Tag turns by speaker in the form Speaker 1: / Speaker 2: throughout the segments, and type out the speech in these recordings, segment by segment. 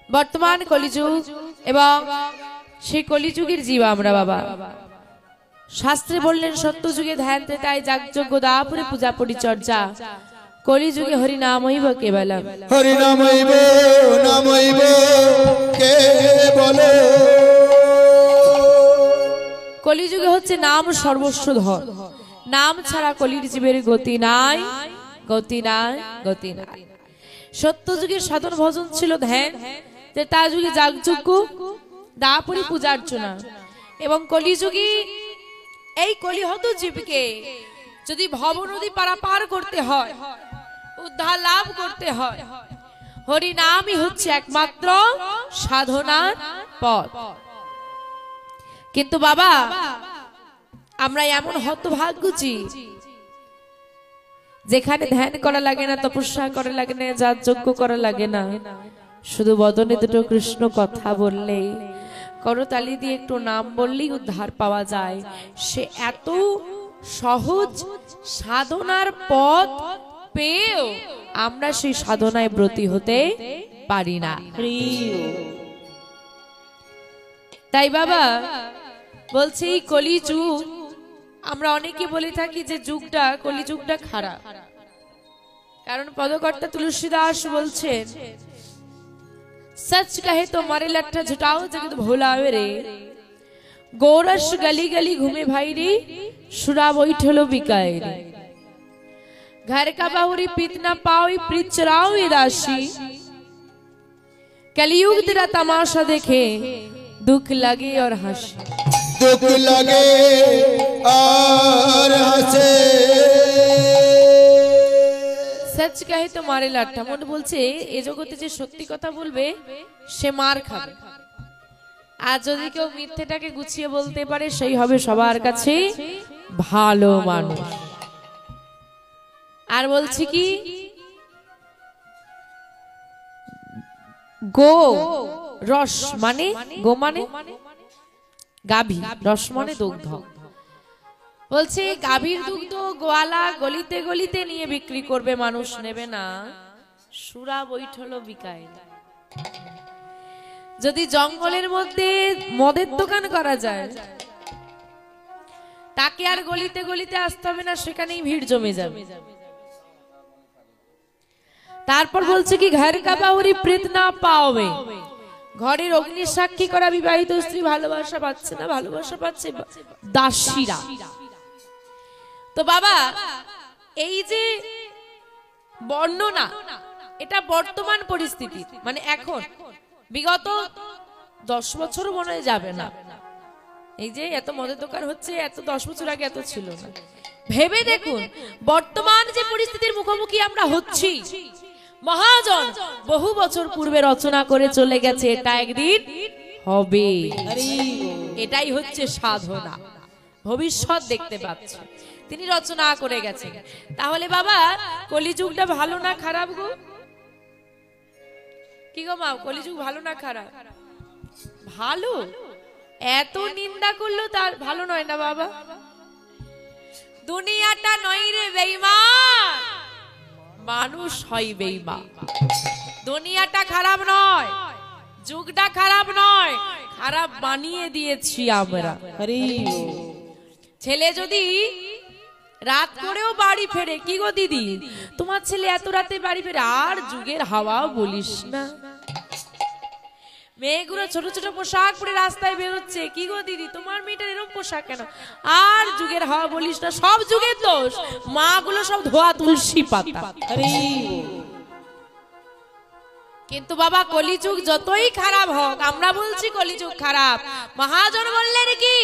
Speaker 1: বর্তমান কলিযুগ এবং সেই কলিযুগের জীব আমরা বাবা। শাস্ত্রে বললেন সত্য যুগে ধ্যান ত্রেতায় যাগযজ্ঞ দাপুরে পূজা পরিচর্যা, কলিযুগে হরি নামৈব কেবলম।
Speaker 2: হরি নামৈব নামৈব কেবলম।
Speaker 1: কলিযুগে হচ্ছে নাম সর্বস্ব ধন। নাম ছাড়া কলির জীবের গতি নাই, গতি নাই, গতি নাই। সত্য যুগের সাধন ভজন ছিল ধ্যান, ত্রেতা যুগে যাগযজ্ঞ দাপুরে পূজা অর্চনা, এবং কলিযুগে এই কলিহত জীবকে যদি ভব নদী পারাপার করতে হয়, উদ্ধার লাভ করতে হয়, হরি নামই হচ্ছে একমাত্র সাধনার পথ। কিন্তু বাবা আমরা এমন হতভাগ্যজি যেখানে ধ্যান করা লাগে না, তপস্যা করা লাগে না, যাগযজ্ঞ করা লাগে না, শুধু বদনে দুটো কৃষ্ণ কথা বললেই, করতালি দিয়ে একটু নাম বললেই উদ্ধার পাওয়া যায়। সে এত সহজ সাধনার পথ পেয়েও আমরা সেই সাধনায় ব্রতী হতে পারি না। তাই বাবা বলছি কলিযুগ, আমরা অনেকে বলে থাকি যে যুগটা কলিযুগটা খারাপ, কারণ পদকর্তা তুলসীদাস বলছেন सच कहे तो मारे लट्ठा झुटाओ जगत भोलावे रे, गोरस गली गली घूमे भाई रे, सुरा बैठलो बिकाए रे, घर का बाहुरी पीत ना पाओ प्रीत चराओ दासी, कलयुग तेरा तमाशा देखे दुख लगे और हंसे,
Speaker 2: दुख लगे और हंसे।
Speaker 1: सच कहे तो मारे लाठा, मन बोलছে এই জগতে যে সত্যি কথা বলবে সে মার খাবে, আর যদি কেউ মিথ্যেটাকে গুছিয়ে বলতে পারে সেই হবে সবার কাছে ভালো মানুষ। আর বলছি কি গো রস মানে গো মানে গাভী, রস মানে দুগ্ধ। বলছে গাভীর দুগ্ধ গোয়ালা গলিতে গলিতে নিয়ে বিক্রি করবে, মানুষ নেবে না, সুরা বৈঠলো বিকায়। যদি জঙ্গলের মধ্যে মদের দোকান করা যায়, তাকে আর গলিতে গলিতে আসতে হবে না, সেখানেই ভিড় জমে যাবে। তারপর বলছে কি ঘর কা বাউরি প্রীত না পাওবে, ঘরের অগ্নি সাক্ষী করা বিবাহিত স্ত্রী ভালোবাসা পাচ্ছে না, ভালোবাসা পাচ্ছে দাসীরা। তো বাবা এই যে বর্ণনা, এটা বর্তমান পরিস্থিতি, মানে এখন বিগত 10 বছর মনে হয় যাবে না, এই যে এত মদের দোকান হচ্ছে, এত 10 বছর আগে এত ছিল না। ভেবে দেখুন বর্তমান যে পরিস্থিতির মুখোমুখি আমরা হচ্ছি, মহাজন বহু বছর পূর্বে রচনা করে চলে গেছে, এটা একদিন হবে। এটাই হচ্ছে সাধনা, ভবিষ্যৎ দেখতে পাচ্ছি তিনি রচনা করে গেছেন। তাহলে বাবা কলিযুগটা ভালো না খারাপ গো? কি গো মা, কলিযুগ ভালো না খারাপ? ভালো। এত নিন্দা করলো তার ভালো নয় না বাবা? দুনিয়াটা নয় রে বেঈমান, মানুষ হয় বেঈমান। দুনিয়াটা খারাপ নয়, যুগটা খারাপ নয়, খারাপ বানিয়ে দিয়েছি আমরা। ছেলে যদি রাত করেও বাড়ি ফেরে, কি গো দিদি তোমার ছেলে এত রাতে বাড়ি ফেরে, আর যুগের হাওয়াও বলিস না। মেয়েগুলো ছোট ছোট পোশাক পরে রাস্তায় বেরোচ্ছে, কি গো দিদি তোমার মেয়েটার এরকম পোশাক কেন, আর যুগের হাওয়া বলিস না। সব যুগের দোষ, মা গুলো সব ধোয়া তুলসী পাতা। কিন্তু বাবা কলিযুগ যতই খারাপ হোক, আমরা বলছি কলিযুগ খারাপ, মহাজন বললেন কি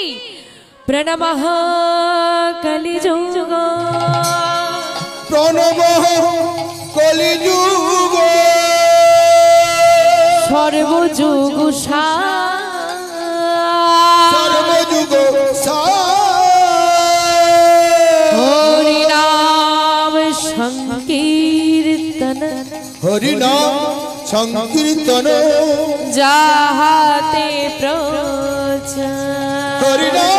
Speaker 1: প্রণমঃ কলিযুগ,
Speaker 2: প্রণমঃ কলিযুগ,
Speaker 1: সর্বযুগ
Speaker 2: সর্বযুগ
Speaker 1: হরি নাম সংকীর্তন,
Speaker 2: হরি নাম সংকীর্তন,
Speaker 1: যাহাতে প্রচার,
Speaker 2: হরি নাম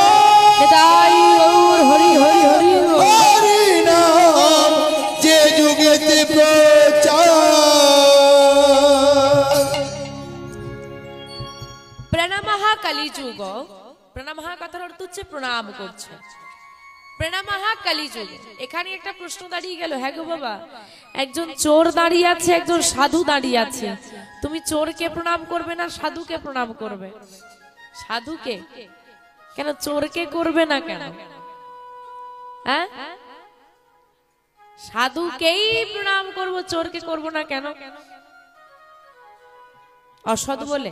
Speaker 1: তাই গৌর হরি হরি হরি,
Speaker 2: হরি নাম যে যুগেতে প্রচার।
Speaker 1: কলিযুগ, প্রণামঃ কথার অর্থ হচ্ছে প্রণাম করছে, প্রণামঃ কলিযুগ। এখানে একটা প্রশ্ন দাঁড়িয়ে গেল, হ্যাঁ গো বাবা, একজন চোর দাঁড়িয়ে আছে, একজন সাধু দাঁড়িয়ে আছে, তুমি চোরকে প্রণাম করবে না সাধুকে প্রণাম করবে? সাধুকে কেন, চোরকে করবে না কেন? হ্যাঁ, সাধুকেই প্রণাম করব, চোরকে করব না কেন? অসৎ বলে?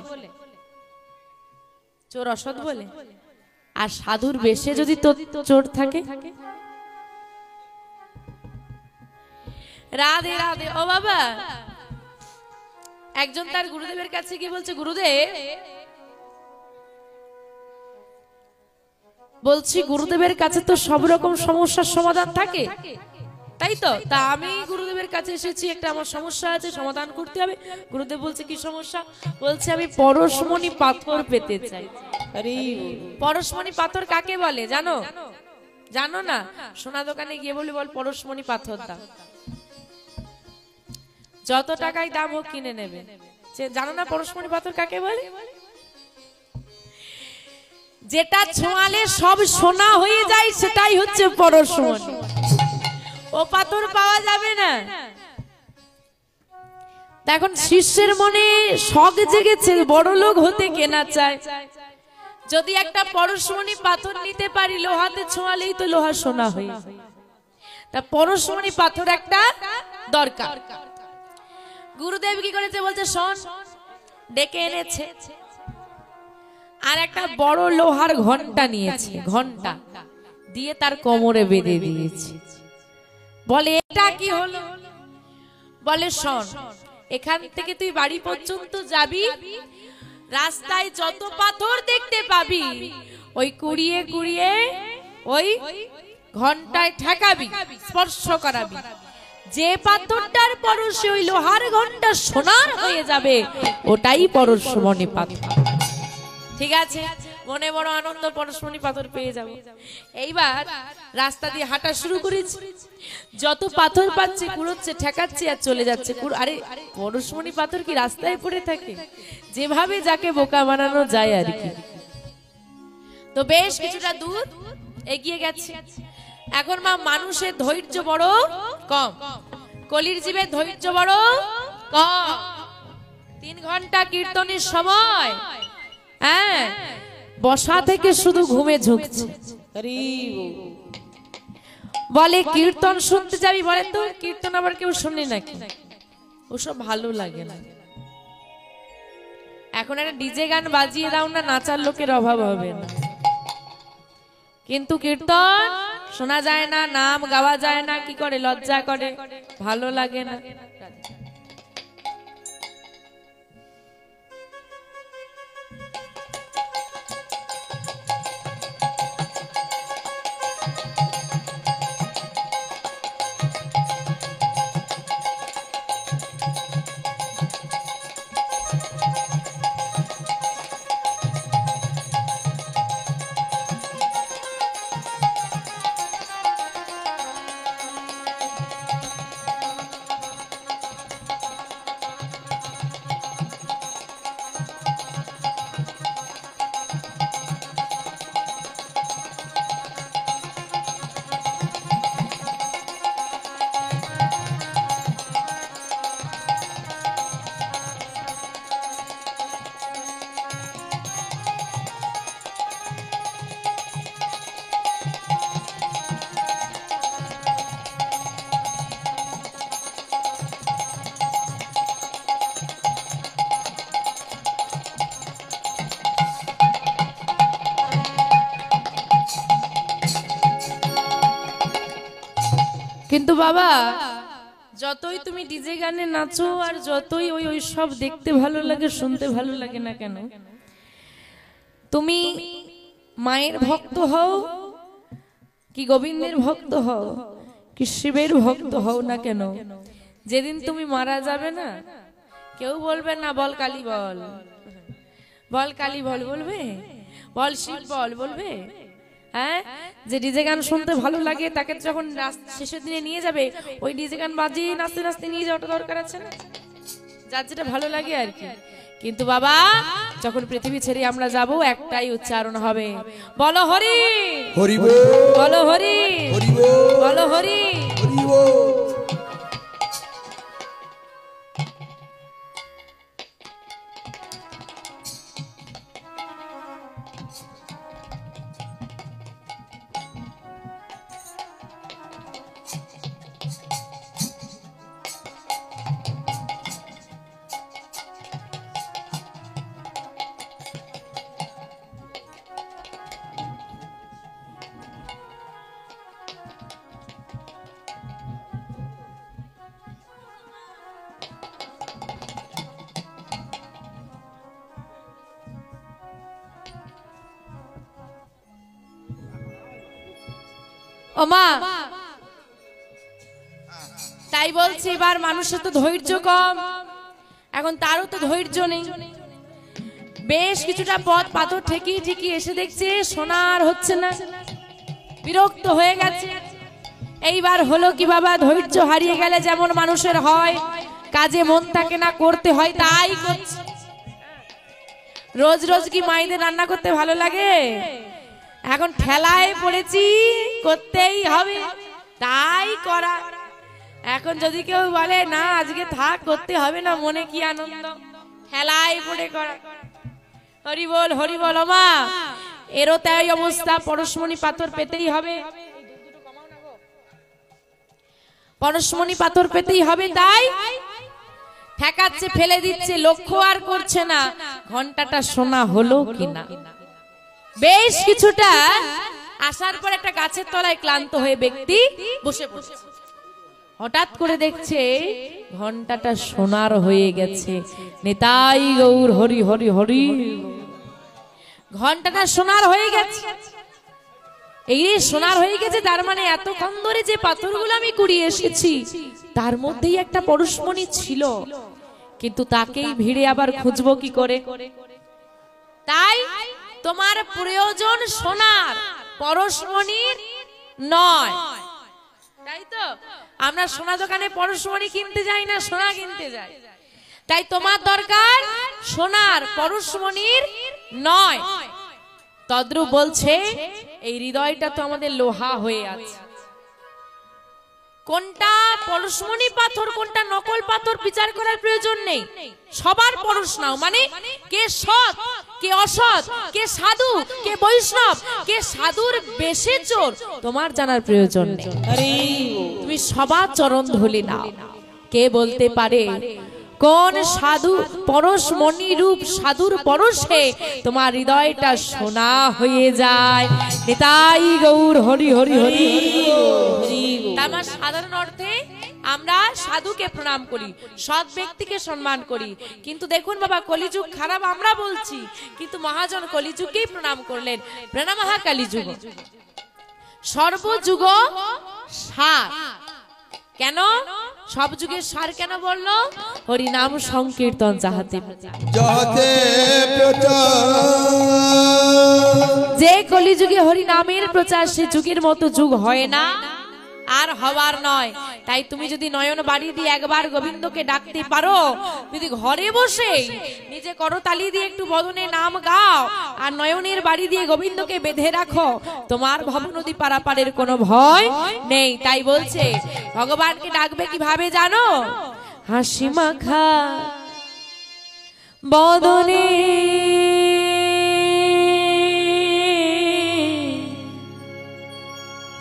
Speaker 1: চোর অসৎ বলে? আর সাধুর বেশে যদি চোর থাকে? রাধে রাধে। ও বাবা, একজন তার গুরুদেবের কাছে গিয়ে বলছে, গুরুদেব বলছি, গুরুদেবের কাছে তো সব রকম সমস্যার সমাধান থাকে, তাই তো? তা আমি গুরুদেবের কাছে এসেছি, একটা আমার সমস্যা আছে, সমাধান করতে হবে। গুরুদেব বলছে, কি সমস্যা? বলছে, আমি পরশমণি পাথর পেতে চাই। আরে, পরশমণি পাথর কাকে বলে জানো? জানো না? সোনা দোকানে গিয়ে বলি, বল পরশমণি পাথর দাও, যত টাকায় দাম হোক কিনে নেবে। জানো না পরশমণি পাথর কাকে বলে? যেটা ছোঁয়ালে সব সোনা হয়ে যায়, সেটাই হচ্ছে পরশমণি। ও পাথর পাওয়া যাবে না। এখন শিষ্যের মনে শখ জেগেছে, বড় লোক হতে কেনা চায়, যদি একটা পরশমণি পাথর নিতে পারি, লোহাতে ছোঁয়ালেই তো লোহা সোনা হয়ে যায়, তা পরশমণি পাথর একটা দরকার। গুরুদেব কি করেছে বলছে, শোন, ডেকে এনেছে, আর একটা বড় লোহার ঘন্টা নিয়েছে, ঘন্টা দিয়ে তার কোমরে বেঁধে দিয়েছে। বলে, এটা কি হলো? বলে, শোন, এখান থেকে তুই বাড়ি পর্যন্ত যাবি, রাস্তায় যত পাথর দেখতে পাবি, ওই কুড়িয়ে কুড়িয়ে ওই ঘন্টায় ঠেকাবি, স্পর্শ করাবি, যে পাথরটার পরশে ওই লোহার ঘন্টা সোনার হয়ে যাবে, ওটাই পরশমণি পাথর। ঠিক আছে, মনে বড় আনন্দ, পরশমণি পাথর পেয়ে যাব। এইবার রাস্তা দিয়ে হাঁটা শুরু করেছি, যত পাথর পাচ্ছে কুড়োচ্ছে, ঠেকাচ্ছে আর চলে যাচ্ছে। আরে, পরশমণি পাথর কি রাস্তায় পড়ে থাকে? যেভাবে যাকে বোকা বানানো যায় আর কি। তো বেশ কিছুটা দূর এগিয়ে গেছে। এখন মা, মানুষের ধৈর্য বড় কম, কলির জীবের ধৈর্য বড় কম। 3 ঘন্টা কীর্তনের সময়, হ্যাঁ, বসা থেকে শুধু ঘুমে ঝুঁকছে। বলে, কীর্তন শুনতে যাবি? বলে, তো কীর্তন আবার কেউ শুনে নাকি? ওসব ভালো লাগে না। এখন একটা ডিজে গান বাজিয়ে দাও না, নাচার লোকের অভাব হবে না, কিন্তু কীর্তন শোনা যায় না, নাম গাওয়া যায় না, কি করে? লজ্জা করে, ভালো লাগে না। কিন্তু বাবা, যতই তুমি ডিজে গানে নাচো আর যতই ওই সব দেখতে ভালো লাগে, শুনতে ভালো লাগে না কেন, তুমি মায়ের ভক্ত হও কি গোবিন্দের ভক্ত হও কি শিবের ভক্ত হও না কেন, যেদিন তুমি মারা যাবে না, কেউ বলবে না বল কালী বল, বল কালী বল বলবে, বল শিব বল বলবে। হ্যাঁ, যে ডিজে গান শুনতে ভালো লাগে তাকে যখন শেষের দিনে নিয়ে যাবে, ওই ডিজে গান বাজিয়ে নাচতে নাচতে নিয়ে যাওয়াটা দরকার আছে না, যার যেটা ভালো লাগে আর কি। কিন্তু বাবা, যখন পৃথিবী ছেড়ে আমরা যাব একটাই উচ্চারণ হবে, বলো হরি
Speaker 2: হরি বল,
Speaker 1: বলো হরি
Speaker 2: হরি বল,
Speaker 1: বলো হরি।
Speaker 2: হরি বল।
Speaker 1: ও মা, তাই বলছি এবার মানুষের তো ধৈর্য কম, এখন তারও তো ধৈর্য নেই। বেশ কিছুটা পথ পাথর ঠেকিয়ে ঠেকিয়ে এসে দেখছে সোনার হচ্ছে না, বিরক্ত হয়ে গেছে। এইবার হলো কি বাবা, ধৈর্য হারিয়ে গেলে যেমন মানুষের হয়, কাজে মন থাকে না, করতে হয় তাই করছে। রোজ রোজ কি মায়েদের রান্না করতে ভালো লাগে? এখন ঠেলায় পড়েছি, করতেই হবে, তাই করা। এখন যদি কেউ বলে না আজকে থাক, করতে হবে না, মনে কি আনন্দ, ঠেলায় পড়ে করা। হরি বল হরি বল। মা এরও তাই অবস্থা, পরশমণি পাথর পেতেই হবে, পরশমণি পাথর পেতেই হবে, তাই ঠেকাচ্ছে, ফেলে দিচ্ছে, লক্ষ্য আর করছে না ঘন্টাটা সোনা হলো কিনা। বেশ কিছুটা আসার পর একটা গাছের তলায় ক্লান্ত হয়ে ব্যক্তি বসে পড়ছে। হঠাৎ করে দেখছে ঘন্টাটা সোনার হয়ে গেছে। নিতাই গৌর হরি হরি হরি। ঘন্টাটা সোনার হয়ে গেছে। এই সোনার হয়ে গেছে, তার মানে এতক্ষণ ধরে যে পাথরগুলো আমি কুড়িয়ে এসেছি তার মধ্যেই একটা পরশমণি ছিল, কিন্তু তাকেই ভিড়ে আবার খুঁজবো কি করে। তাই তোমার প্রয়োজন সোনার, পরশমণির নয়। তাই তো আমরা সোনা দোকানে পরশমণি কিনতে যাই না, সোনা কিনতে যাই। তাই তোমার দরকার সোনার, পরশমণির নয়। তদ্রূপ বলছে এই হৃদয়টা তো আমাদের লোহা হয়ে আছে। কোনটা পরশমণি পাথর কোনটা নকল পাথর বিচার করার প্রয়োজন নেই, সবার পরশ নাও। মানে কে সৎ কে অসৎ, কে সাধু কে বৈষ্ণব, কে সাধুর বেশে চোর, তোমার জানার প্রয়োজন নেই। তুমি সবার চরণ ধুলি নাও। কে বলতে পারে কোন সাধু পরশমণি রূপ সাধুর পরশে তোমার হৃদয়টা সোনা হয়ে যায়। নিতাই গৌর হরি হরি হরি। আমার সাধারণ অর্থে আমরা সাধুকে প্রণাম করি, সৎ ব্যক্তিকে সম্মান করি। কিন্তু দেখুন বাবা, কলিযুগ খারাপ আমরা বলছি, কিন্তু মহাজন কলিযুগকেই প্রণাম করলেন। প্রণামঃ কলিযুগ সর্বযুগ সার। কেন সব যুগের সার কেন বললো? হরি নাম সংকীর্তন যাহাতে যে কলিযুগে হরি নামের প্রচার, সে যুগের মতো যুগ হয় না আর হবার নয়। তাই তুমি যদি নয়ন বাড়ি দিয়ে একবার গোবিন্দকে ডাকতে পারো, যদি ঘরে বসে নিজে করতালি দিয়ে একটু বদনে নাম গাও আর নয়নের বাড়ি দিয়ে গোবিন্দকে বেঁধে রাখো, তোমার ভবনদী পারাপারের কোনো ভয় নেই। তাই বলছে ভগবানকে ডাকবে কিভাবে জানো? হাসি মাখা বদনে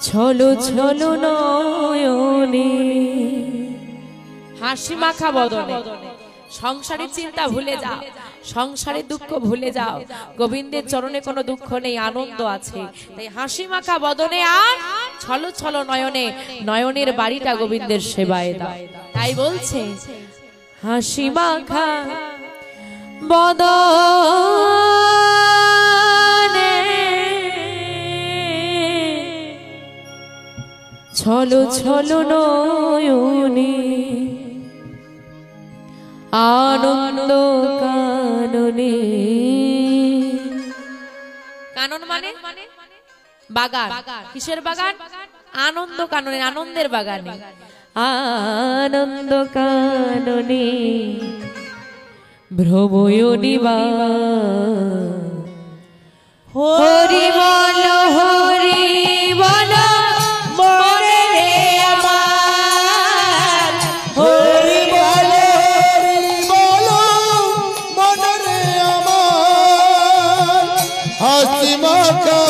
Speaker 1: ছলো ছলো নয়নে। হাসি মাখা বদনে সংসারের চিন্তা ভুলে যাও, সংসারের দুঃখ ভুলে যাও। গোবিন্দের চরণে কোনো দুঃখ নেই, আনন্দ আছে। তাই হাসি মাখা বদনে আর ছলো ছলো নয়নে, নয়নের বাড়িটা গোবিন্দের সেবায় দাও। তাই বলছে হাসি মাখা বদনে ছলো ছলো নয়নে আনন্দ কাননে। কানন মানে বাগান। কিসের বাগান? আনন্দ কাননে, আনন্দের বাগানে। আনন্দ কাননে ভ্রবয়নিবা হরি বল মনে রে আমার হরি বল
Speaker 2: মনে রে আমার হাসি মাখা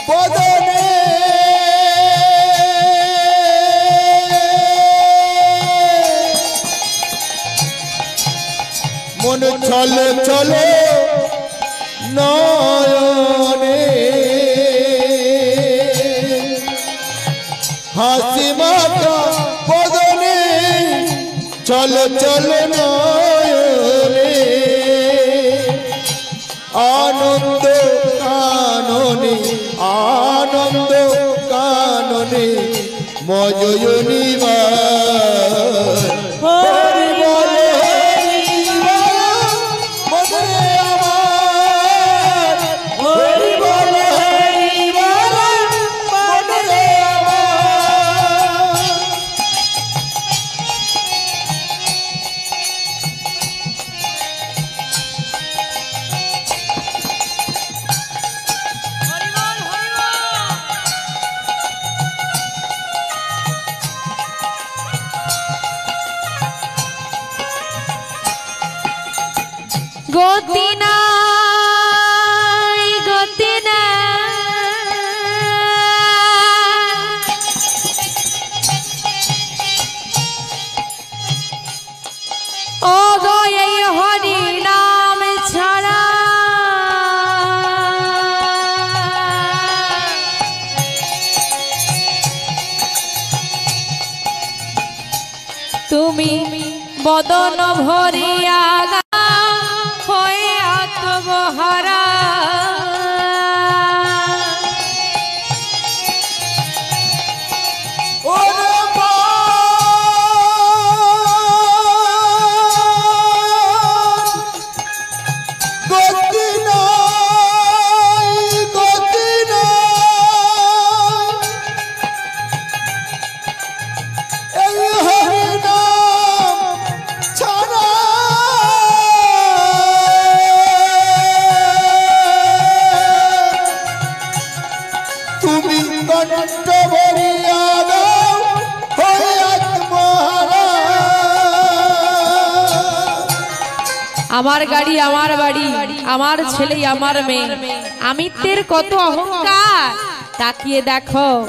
Speaker 2: বদনে মন চলে চলে নয়নে হাসি মাখা বদনে চলে চলে নয়নে আনন্দ কাননে আনন্দ কাননে মজয়নিবা
Speaker 1: গতি নাই গতি নাই ও গো এই হরি নাম ছাড়া তুমি বদন ভরিয়া আত্মহারা আমার গাড়ি আমার বাড়ি আমার ছেলে আমার মেয়ে আমিত্বের কত অহংকার তাকিয়ে দেখো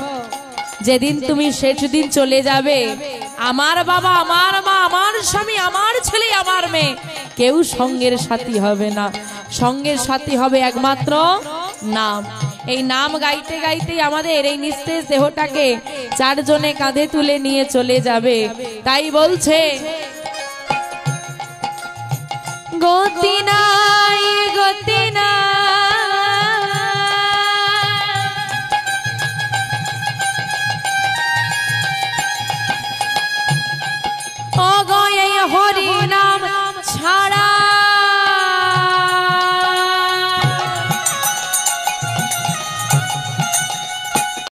Speaker 1: যেদিন তুমি সেদিন চলে যাবে আমার বাবা আমার মা আমার স্বামী আমার ছেলে আমার মেয়ে কেউ সঙ্গের সাথী হবে না সঙ্গের সাথী হবে একমাত্র নাম এই নাম গাইতে গাইতে আমাদের এই নিস্তেজ দেহটাকে চারজনে কাঁধে তুলে নিয়ে চলে যাবে তাই বলছে গতি নাই গতি